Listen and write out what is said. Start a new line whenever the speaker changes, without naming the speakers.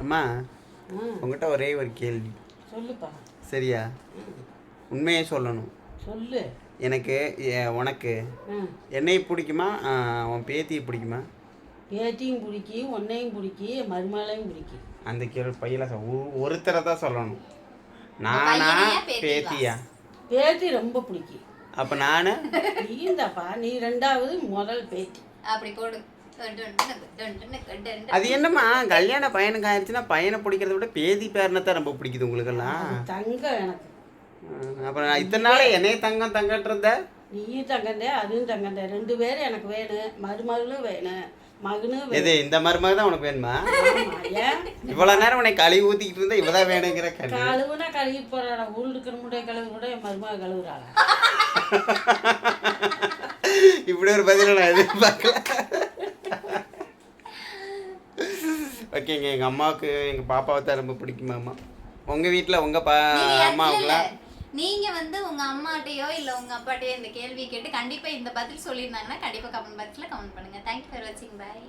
அம்மா உங்ககிட்ட ஒரே ஒரு கேள்வி.
சொல்லுப்பா.
சரியா? உண்மையே சொல்லணும்.
சொல்லு.
எனக்கு உனக்கு என்னை பிடிக்குமா உன் பேத்தியை பிடிக்குமா?
பேத்தியும் பிடிக்கும், உன்னையும் பிடிக்கும், மருமகளையும் பிடிக்கும்.
அந்த கேள்வி பையில ஒருத்தரை தான் சொல்லணும். நானா பேத்தியா?
பேத்தி ரொம்ப பிடிக்கும்.
அப்போ நான்
நீந்தாப்பா, நீ ரெண்டாவது முதல் பேத்தி.
அப்படி போடு.
அது என்னம்மா கல்யாண பையனுக்கு ஆயிடுச்சுன்னா பையனை பிடிக்கிறத விட பேதி பேரனத்தான் ரொம்ப பிடிக்குது உங்களுக்கெல்லாம்.
தங்கம் எனக்கு.
அப்புறம் நான் இத்தனை நாள் என்னைய தங்கம் தங்கன்றத.
நீயும் தங்கந்தே, அதுவும் தங்கந்தே, 2 பேரும் எனக்கு வேணும். மருமகளும் வேணும், மகனும் வேணும்.
எது இந்த மருமக தான் உனக்கு வேணுமா?
ஏன்
இவ்வளோ நேரம் உனக்கு கழுவி ஊற்றிக்கிட்டு இருந்தா இவதான் வேணுங்கிற
கழுவுனா கழுவி போறாடா. ஊருக்கிற முடைய கழுவு கூட என் மருமக கழுவுறாளா?
இப்படி ஒரு பதில நான் எதிர்பார்க்கல. ஓகேங்க, எங்கள் அம்மாவுக்கு எங்கள் பாப்பாவை தான் ரொம்ப பிடிக்குமாம்மா. உங்கள் வீட்டில் உங்கள் அம்மாவுக்குலாம்
நீங்கள் வந்து உங்கள் அம்மாட்டையோ இல்லை உங்கள் அப்பாட்டையோ இந்த கேள்வி கேட்டு கண்டிப்பாக இந்த பதில் சொல்லியிருந்தாங்கன்னா கண்டிப்பாக கமெண்ட் பாக்ஸில் கமெண்ட் பண்ணுங்கள். தேங்க்யூ ஃபார் வாட்சிங். பாய்.